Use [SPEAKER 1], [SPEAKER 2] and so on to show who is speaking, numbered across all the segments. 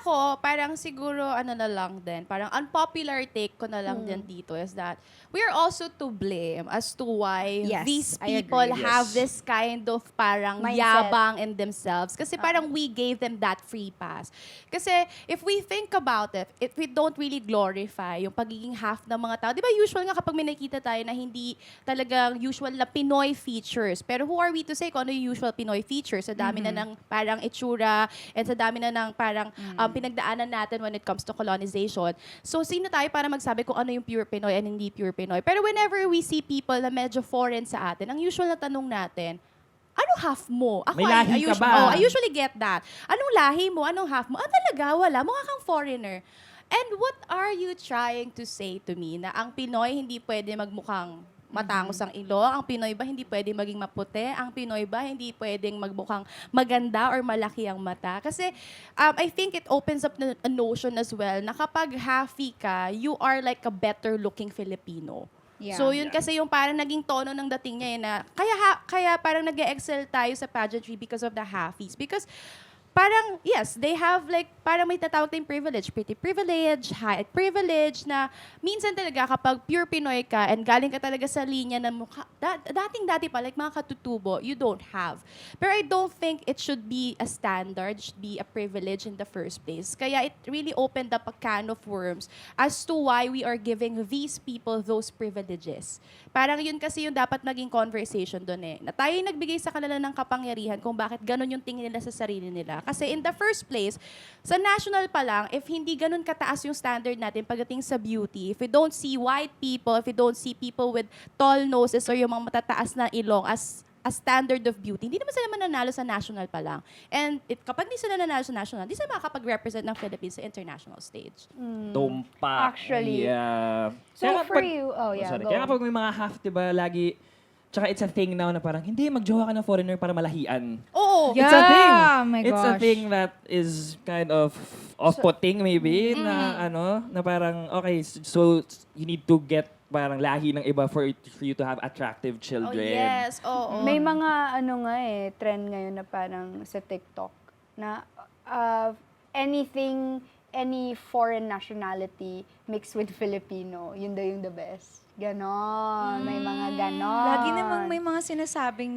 [SPEAKER 1] ako, parang siguro, ano na lang din, parang unpopular take ko na lang din dito is that we are also to blame as to why
[SPEAKER 2] Yes,
[SPEAKER 1] these
[SPEAKER 2] I
[SPEAKER 1] people
[SPEAKER 2] agree.
[SPEAKER 1] have
[SPEAKER 3] Yes.
[SPEAKER 1] this kind of parang
[SPEAKER 4] Mindset.
[SPEAKER 1] yabang in themselves. Kasi parang we gave them that free pass. Kasi if we think about it, if we don't really glorify yung pagiging half ng mga tao, di ba usual nga kapag may nakita tayo na hindi talagang usual na Pinoy features, pero who are we to say kung ano yung usual Pinoy features? Sa dami na ng parang itsura and sa dami na ng parang pinagdaanan natin when it comes to colonization. So, sino tayo para magsabi kung ano yung pure Pinoy and hindi pure Pinoy? Pero whenever we see people na medyo foreign sa atin, ang usual na tanong natin, anong half mo? Ako,
[SPEAKER 3] May lahi ka ba?
[SPEAKER 1] I usually get that. Anong lahi mo? Anong half mo? Ah, talaga? Wala. Mukha kang foreigner. And what are you trying to say to me na ang Pinoy hindi pwede magmukhang matangos ang ilong, ang Pinoy ba hindi pwedeng maging maputi, ang Pinoy ba hindi pwedeng magmukhang maganda or malaki ang mata. Kasi I think it opens up a notion as well na kapag halfy ka, you are like a better looking Filipino.
[SPEAKER 2] Yeah.
[SPEAKER 1] So yun kasi yung parang naging tono ng dating niya na kaya parang nag-excel tayo sa pageantry because of the halfies. Because parang, yes, they have like, parang may tatawag tayong privilege, pretty privilege, high privilege, na minsan talaga kapag pure Pinoy ka and galing ka talaga sa linya na mukha, dating-dati pa, like mga katutubo, you don't have. Pero I don't think it should be a standard, it should be a privilege in the first place. Kaya it really opened up a can of worms as to why we are giving these people those privileges. Parang yun kasi yung dapat maging conversation doon eh. Na tayo yung nagbigay sa kanila ng kapangyarihan kung bakit ganun yung tingin nila sa sarili nila. Kasi in the first place, sa national pa lang, if hindi ganun kataas yung standard natin pagdating sa beauty, if we don't see white people, if we don't see people with tall noses or yung mga matataas na ilong as a standard of beauty, hindi naman sila mananalo sa national pa lang. And kapag hindi sila nanalo sa national, hindi sila makakapag-represent ng Philippines sa international stage.
[SPEAKER 3] Tumpa.
[SPEAKER 4] Actually.
[SPEAKER 3] Yeah.
[SPEAKER 4] So
[SPEAKER 3] Kaya
[SPEAKER 4] for you, oh yeah,
[SPEAKER 3] sorry.
[SPEAKER 4] go.
[SPEAKER 3] Kaya kapag may mga half, diba, lagi, tsaka it's a thing now na parang, hindi, magjowa ka ng foreigner para malahian.
[SPEAKER 1] Oo.
[SPEAKER 3] It's a thing.
[SPEAKER 2] Yeah, my
[SPEAKER 3] It's a
[SPEAKER 2] gosh.
[SPEAKER 3] thing that is kind of off-putting maybe, na na parang, okay, so you need to get parang lahi ng iba for you to have attractive
[SPEAKER 1] Oh,
[SPEAKER 3] children.
[SPEAKER 1] yes. Oo.
[SPEAKER 4] May mga ano nga eh, trend ngayon na parang sa TikTok na any foreign nationality mixed with Filipino, yun daw yung the best. Ganon. May mga ganon.
[SPEAKER 2] Lagi namang may mga sinasabing,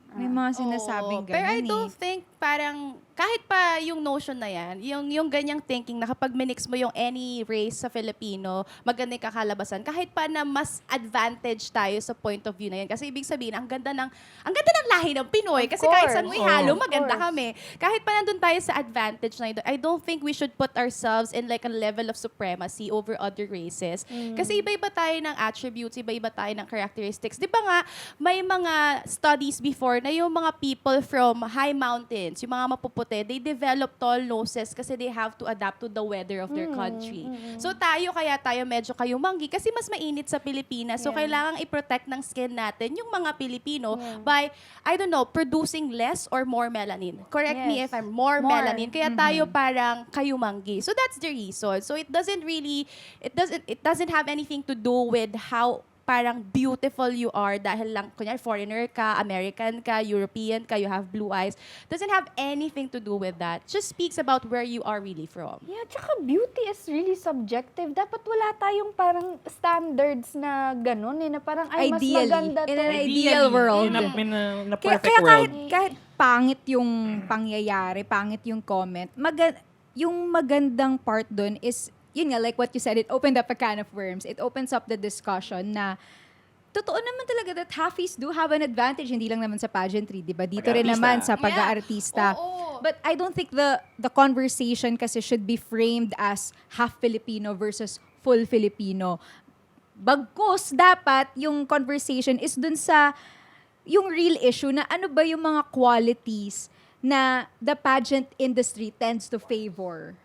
[SPEAKER 1] Oo.
[SPEAKER 2] ganun
[SPEAKER 1] Pero I
[SPEAKER 2] eh.
[SPEAKER 1] don't think parang, kahit pa yung notion na yan, yung ganyang thinking na kapag minix mo yung any race sa Filipino, maganda yung kakalabasan. Kahit pa na mas advantage tayo sa point of view na yan. Kasi ibig sabihin, ang ganda ng lahi ng Pinoy.
[SPEAKER 4] Of
[SPEAKER 1] Kasi kahit
[SPEAKER 4] course.
[SPEAKER 1] saan mo ihalo,
[SPEAKER 4] Of
[SPEAKER 1] maganda
[SPEAKER 4] course.
[SPEAKER 1] kami. Kahit pa nandun tayo sa advantage na yun, I don't think we should put ourselves in like a level of supremacy over other races. Kasi iba-iba tayo ng attributes, iba-iba tayo ng characteristics. Di ba nga, may mga studies before na yung mga people from high mountains, yung mga mapuputi, they develop tall noses kasi they have to adapt to the weather of their country. So tayo medyo kayumanggi kasi mas mainit sa Pilipinas. So kailangan i-protect ng skin natin yung mga Pilipino by, I don't know, producing less or more melanin. Correct me
[SPEAKER 4] Yes.
[SPEAKER 1] if I'm more
[SPEAKER 4] More.
[SPEAKER 1] melanin. Kaya tayo parang kayumanggi. So that's the reason. So it doesn't have anything to do with how parang beautiful you are dahil lang, kunyari, foreigner ka, American ka, European ka, you have blue eyes. Doesn't have anything to do with that. Just speaks about where you are really from.
[SPEAKER 4] Yeah, tsaka beauty is really subjective. Dapat wala tayong parang standards na ganun eh, na parang ay mas
[SPEAKER 2] Ideally.
[SPEAKER 4] maganda to.
[SPEAKER 2] In an ideal world.
[SPEAKER 3] In a
[SPEAKER 2] Kaya,
[SPEAKER 3] perfect
[SPEAKER 2] kaya
[SPEAKER 3] world.
[SPEAKER 2] kahit pangit yung pangyayari, pangit yung comment, yung magandang part dun is, yun nga, like what you said, it opened up a can of worms. It opens up the discussion na totoo naman talaga that halfies do have an advantage, hindi lang naman sa pageantry, di ba? Dito rin
[SPEAKER 3] Pag-aartista.
[SPEAKER 2] naman sa pag-aartista.
[SPEAKER 1] Oo.
[SPEAKER 2] But I don't think the conversation kasi should be framed as half Filipino versus full Filipino. Bagkus, dapat yung conversation is dun sa yung real issue na ano ba yung mga qualities na the pageant industry tends to favor.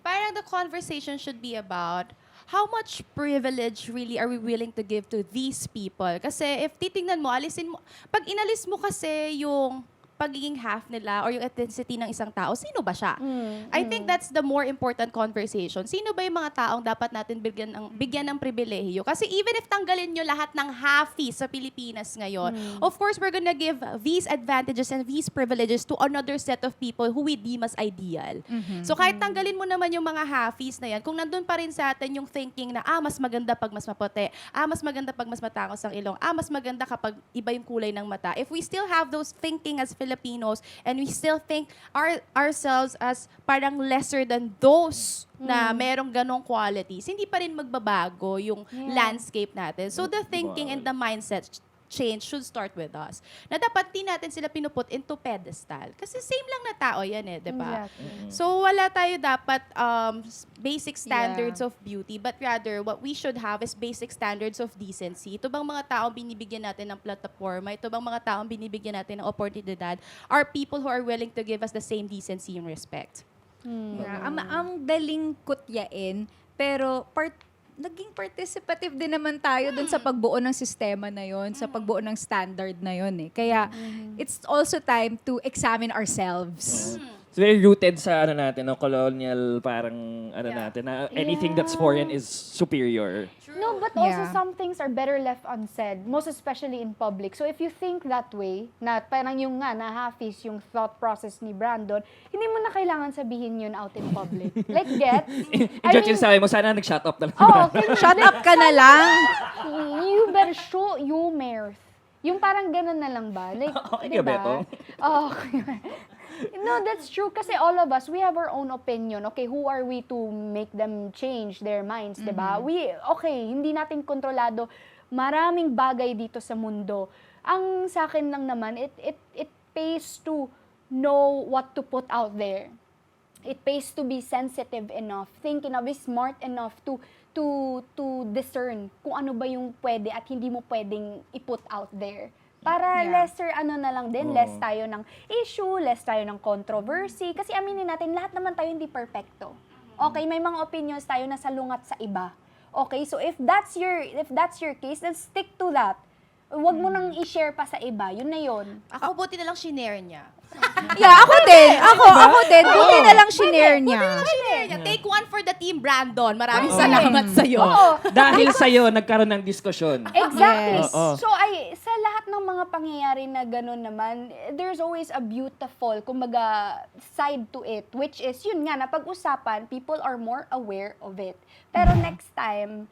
[SPEAKER 1] Parang the conversation should be about how much privilege really are we willing to give to these people? Kasi if titingnan mo, pag inalis mo kasi yung pagiging half nila or yung ethnicity ng isang tao, sino ba siya?
[SPEAKER 4] Mm,
[SPEAKER 1] I think that's the more important conversation. Sino ba yung mga taong dapat natin bigyan ng pribilehiyo? Kasi even if tanggalin nyo lahat ng halfies sa Pilipinas ngayon, of course, we're gonna give these advantages and these privileges to another set of people who we deem as ideal. So kahit tanggalin mo naman yung mga halfies na yan, kung nandun pa rin sa atin yung thinking na, mas maganda pag mas maputi, mas maganda pag mas matangos ang ilong, mas maganda kapag iba yung kulay ng mata. If we still have those thinking as Filipinos and we still think ourselves as parang lesser than those na merong ganong qualities, hindi pa rin magbabago yung landscape natin. So the thinking and the mindset change should start with us. Na dapat di natin sila pinuput into pedestal. Kasi same lang na tao yan di ba?
[SPEAKER 4] Exactly.
[SPEAKER 1] So wala tayo dapat basic standards of beauty, but rather what we should have is basic standards of decency. Ito bang mga taong binibigyan natin ng plataforma, ito bang mga taong binibigyan natin ng oportunidad are people who are willing to give us the same decency and respect.
[SPEAKER 2] Yeah, ang daling kutyain, pero naging participative din naman tayo dun sa pagbuo ng sistema na yon, sa pagbuo ng standard na yon Kaya, it's also time to examine ourselves.
[SPEAKER 3] It's very rooted sa natin, no, colonial parang natin, na anything that's foreign is superior.
[SPEAKER 4] No, but also
[SPEAKER 2] Yeah.
[SPEAKER 4] some things are better left unsaid, most especially in public. So if you think that way, na parang yung na-halfies yung thought process ni Brandon, hindi mo na kailangan sabihin yun out in public. Like, get?
[SPEAKER 3] Just sabi mo, sana nag-shut up na lang.
[SPEAKER 2] Shut up ka na lang!
[SPEAKER 4] You better show you mirth. Yung parang ganun na lang ba? Like,
[SPEAKER 3] Okay ka, Beto?
[SPEAKER 4] No, that's true. Kasi all of us, we have our own opinion. Okay, who are we to make them change their minds, diba? Hindi natin kontrolado maraming bagay dito sa mundo. Ang sa akin lang naman, it pays to know what to put out there. It pays to be sensitive enough, think enough, be smart enough to discern kung ano ba yung pwede at hindi mo pwedeng i-put out there. Para lesser na lang din, less tayo ng issue, less tayo ng controversy. Kasi aminin natin, lahat naman tayo hindi perfecto. Okay, may mga opinions tayo na salungat sa iba. Okay, so if that's your case, then stick to that. Huwag mo nang i-share pa sa iba. Yun na yun.
[SPEAKER 1] Ako buti na lang shinare niya.
[SPEAKER 2] Yeah, ako din. Ako din. Buti na lang shinare niya.
[SPEAKER 1] Shinare niya. Take one for the team, Brandon. Maraming salamat sa'yo.
[SPEAKER 3] Dahil sa'yo, nagkaroon ng diskusyon.
[SPEAKER 4] Exactly.
[SPEAKER 2] Yes.
[SPEAKER 3] Oo.
[SPEAKER 4] So sa lahat ng mga pangyayari na gano'n naman, there's always a beautiful, kumbaga, side to it, which is, yun nga, napag-usapan, people are more aware of it. Pero next time,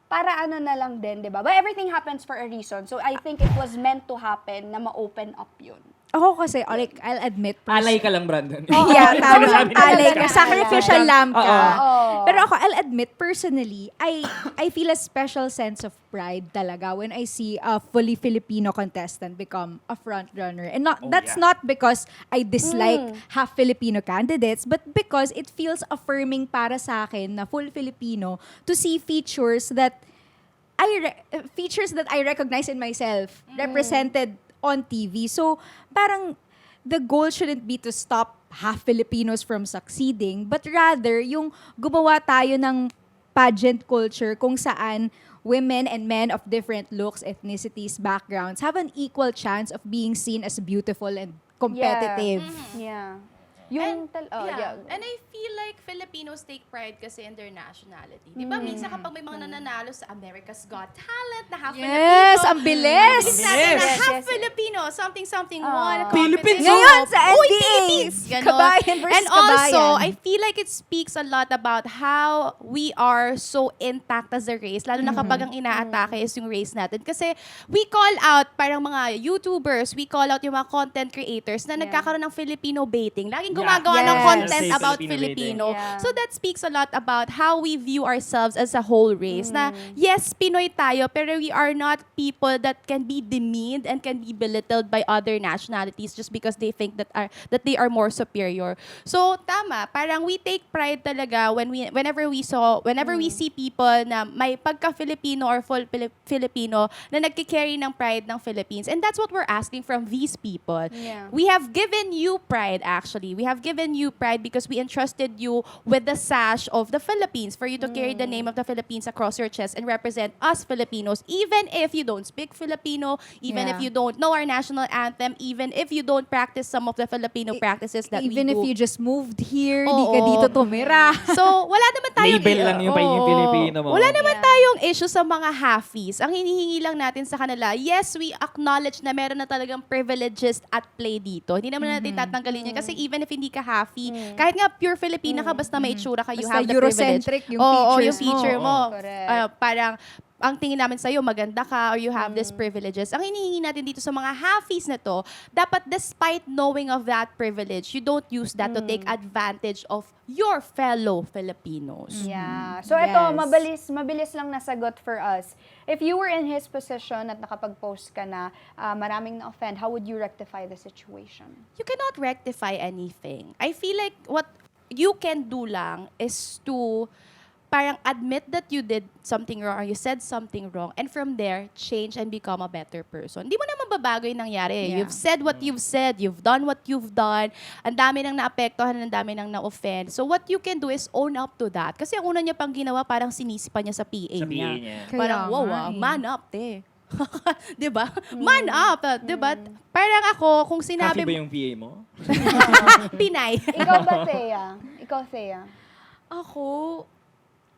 [SPEAKER 4] para na lang din, di ba? But everything happens for a reason. So I think it was meant to happen na ma-open up yun.
[SPEAKER 2] Ako kasi, like, I'll admit.
[SPEAKER 3] Alay ka lang, Brandon.
[SPEAKER 2] Yeah, tama.
[SPEAKER 3] Sabi
[SPEAKER 2] Alay
[SPEAKER 3] ka.
[SPEAKER 2] ka. Sacrificial lamb ka.
[SPEAKER 4] Oo.
[SPEAKER 2] Pero ako, I'll admit, personally, I feel a special sense of pride talaga when I see a fully Filipino contestant become a front runner. And that's not because I dislike half Filipino candidates, but because it feels affirming para sa akin na full Filipino to see features that I recognize in myself, represented on TV. So, parang the goal shouldn't be to stop half Filipinos from succeeding, but rather yung gumawa tayo ng pageant culture kung saan women and men of different looks, ethnicities, backgrounds have an equal chance of being seen as beautiful and competitive.
[SPEAKER 4] Yeah.
[SPEAKER 1] And,
[SPEAKER 4] yeah.
[SPEAKER 1] And I feel like Filipinos take pride kasi in their nationality. Di ba minsan kapag may mga nananalo sa America's Got Talent na half
[SPEAKER 2] Yes,
[SPEAKER 1] Filipino.
[SPEAKER 2] ang bilis!
[SPEAKER 1] Bilis natin na
[SPEAKER 3] Yes.
[SPEAKER 1] half
[SPEAKER 4] Yes.
[SPEAKER 1] Filipino, something won.
[SPEAKER 3] Philippines!
[SPEAKER 2] Ngayon sa
[SPEAKER 1] Uy,
[SPEAKER 2] NBA!
[SPEAKER 1] Philippines! Ganon.
[SPEAKER 2] Kabayan versus
[SPEAKER 1] And also,
[SPEAKER 2] kabayan.
[SPEAKER 1] I feel like it speaks a lot about how we are so intact as a race, lalo na kapag ang inaatake is yung race natin. Kasi we call out, parang mga YouTubers, we call out yung mga content creators na nagkakaroon ng Filipino baiting. Laging gumagawa ng
[SPEAKER 2] Yes.
[SPEAKER 1] content
[SPEAKER 3] Yes.
[SPEAKER 1] about
[SPEAKER 3] Filipino
[SPEAKER 1] Filipino.
[SPEAKER 4] baiting. Yeah.
[SPEAKER 1] So that speaks a lot about how we view ourselves as a whole race. Na yes, Pinoy tayo, pero we are not people that can be demeaned and can be belittled by other nationalities just because they think that they are more superior. So tama, parang we take pride talaga whenever we see people na may pagka-Filipino or full Filipino na nagki-carry ng pride ng Philippines. And that's what we're asking from these people.
[SPEAKER 4] Yeah.
[SPEAKER 1] We have given you pride, actually. We have given you pride because we entrusted you with the the sash of the Philippines, for you to carry the name of the Philippines across your chest and represent us Filipinos, even if you don't speak Filipino, even if
[SPEAKER 2] Yeah.
[SPEAKER 1] you don't know our national anthem, even if you don't practice some of the Filipino practices that
[SPEAKER 2] Even
[SPEAKER 1] we
[SPEAKER 2] if
[SPEAKER 1] do.
[SPEAKER 2] you just moved here, di ka
[SPEAKER 1] Oo.
[SPEAKER 2] dito tumira.
[SPEAKER 1] So, wala naman tayong...
[SPEAKER 3] Label lang yung pagiging
[SPEAKER 1] Oo.
[SPEAKER 3] Pilipino mo.
[SPEAKER 1] Wala naman
[SPEAKER 4] Yeah.
[SPEAKER 1] tayong issue sa mga halfies. Ang hinihingi lang natin sa kanila, yes, we acknowledge na meron na talagang privileges at play dito. Hindi naman natin tatanggalin yan. Kasi even if hindi ka halfie, kahit nga pure Filipina ka, basta may itsura ka, you
[SPEAKER 2] Basta
[SPEAKER 1] have the privilege.
[SPEAKER 2] Eurocentric yung
[SPEAKER 1] Oo,
[SPEAKER 2] features
[SPEAKER 1] yung feature
[SPEAKER 2] mo.
[SPEAKER 1] mo.
[SPEAKER 4] Correct.
[SPEAKER 1] Parang, ang tingin namin sa'yo, maganda ka or you have these privileges. Ang hinihingi natin dito sa mga halfies na to, dapat despite knowing of that privilege, you don't use that to take advantage of your fellow Filipinos.
[SPEAKER 4] Yeah. So ito,
[SPEAKER 2] Yes.
[SPEAKER 4] mabilis lang nasagot for us. If you were in his position at nakapag-post ka na maraming na-offend, how would you rectify the situation?
[SPEAKER 1] You cannot rectify anything. I feel like what you can do lang is to parang admit that you did something wrong or you said something wrong, and from there, change and become a better person. Di mo naman mababago yung nangyari.
[SPEAKER 2] Yeah.
[SPEAKER 1] You've said what you've said, you've done what you've done, ang dami nang naapektuhan, ang dami nang na-offend. So what you can do is own up to that. Kasi ang una niya pang ginawa, parang sinisi pa niya sa PA
[SPEAKER 3] Sa PA
[SPEAKER 1] niya.
[SPEAKER 3] niya.
[SPEAKER 2] Kaya
[SPEAKER 1] Parang, wow,
[SPEAKER 2] nga eh.
[SPEAKER 1] man up, te. 'Di ba? Man up, 'di ba? Parang ako kung
[SPEAKER 3] Happy
[SPEAKER 1] sinabi
[SPEAKER 3] ba yung PA mo?
[SPEAKER 1] Pinay.
[SPEAKER 4] Ikaw ba, Thea? Ikaw, Thea?
[SPEAKER 2] Ako,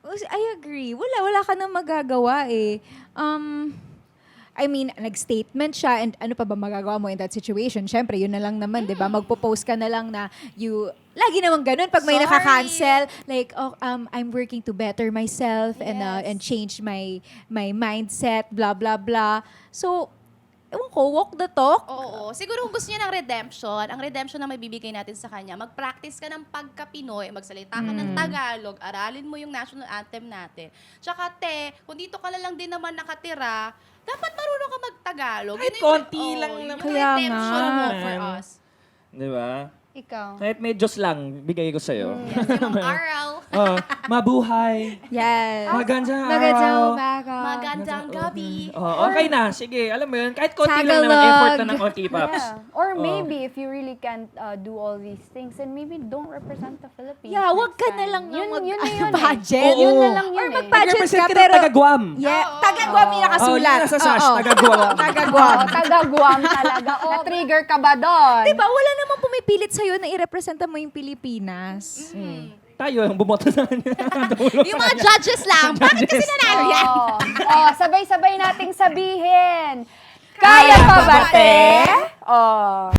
[SPEAKER 2] I agree. Wala ka nang magagawa eh. I mean, nag-statement siya and ano pa ba magagawa mo in that situation? Siyempre, yun na lang naman, di ba? Magpo-post ka na lang na lagi naman ganun pag may
[SPEAKER 1] Sorry.
[SPEAKER 2] nakaka-cancel. Like, I'm working to better myself and
[SPEAKER 1] Yes.
[SPEAKER 2] change my mindset, blah, blah, blah. So, ewan ko, walk the talk.
[SPEAKER 1] Oo. Siguro kung gusto niya ng redemption, ang redemption na may bibigay natin sa kanya, mag-practice ka ng pagka-Pinoy, magsalita ka ng Tagalog, aralin mo yung national anthem natin. Tsaka, kung dito ka na lang din naman nakatira, dapat marunong ka mag-Tagalog.
[SPEAKER 3] Kahit
[SPEAKER 1] Yun yung-
[SPEAKER 3] konti lang
[SPEAKER 1] yun
[SPEAKER 3] naman.
[SPEAKER 1] yung
[SPEAKER 2] Kaya
[SPEAKER 1] redemption
[SPEAKER 2] nga.
[SPEAKER 1] mo for us.
[SPEAKER 3] Di ba?
[SPEAKER 4] Ikaw?
[SPEAKER 3] Kahit may Diyos lang, bigay ko sa'yo.
[SPEAKER 1] Yes, yung aral.
[SPEAKER 3] Oh, mabuhay.
[SPEAKER 2] Yes.
[SPEAKER 3] Magandang
[SPEAKER 2] Magandang
[SPEAKER 3] araw.
[SPEAKER 2] umaga.
[SPEAKER 1] Magandang gabi.
[SPEAKER 3] Oh, okay na. Sige, alam mo yun. Kahit konti lang naman effort na ng OT Pops.
[SPEAKER 4] Yeah. Or maybe if you really can't do all these things, then maybe don't represent the Philippines.
[SPEAKER 2] Yeah, wag
[SPEAKER 4] next
[SPEAKER 2] ka na
[SPEAKER 4] time.
[SPEAKER 2] lang
[SPEAKER 4] Yun
[SPEAKER 2] mag-
[SPEAKER 4] na yun
[SPEAKER 2] budget.
[SPEAKER 3] Oo.
[SPEAKER 4] Yun na lang
[SPEAKER 2] Or
[SPEAKER 4] yun eh.
[SPEAKER 2] mag-budget
[SPEAKER 3] Mag-represent
[SPEAKER 2] ka,
[SPEAKER 3] ka ng
[SPEAKER 2] pero...
[SPEAKER 3] taga-Guam.
[SPEAKER 2] Yeah,
[SPEAKER 1] Oo.
[SPEAKER 2] taga-Guam yung nakasulat.
[SPEAKER 3] Oh, yun nasa sash,
[SPEAKER 2] Oo.
[SPEAKER 3] taga-Guam.
[SPEAKER 2] Taga-Guam.
[SPEAKER 4] Taga-Guam talaga. Na-trigger ka ba doon?
[SPEAKER 2] Diba, wala namang pumipilit sa'yo na i-representa mo yung Pilipinas.
[SPEAKER 3] Tayo, ang bumoto sa kanya.
[SPEAKER 1] Yung mga judges lang. Bakit kasi nanalo yan?
[SPEAKER 4] Sabay-sabay nating sabihin. Kaya pa ba, te? Oh.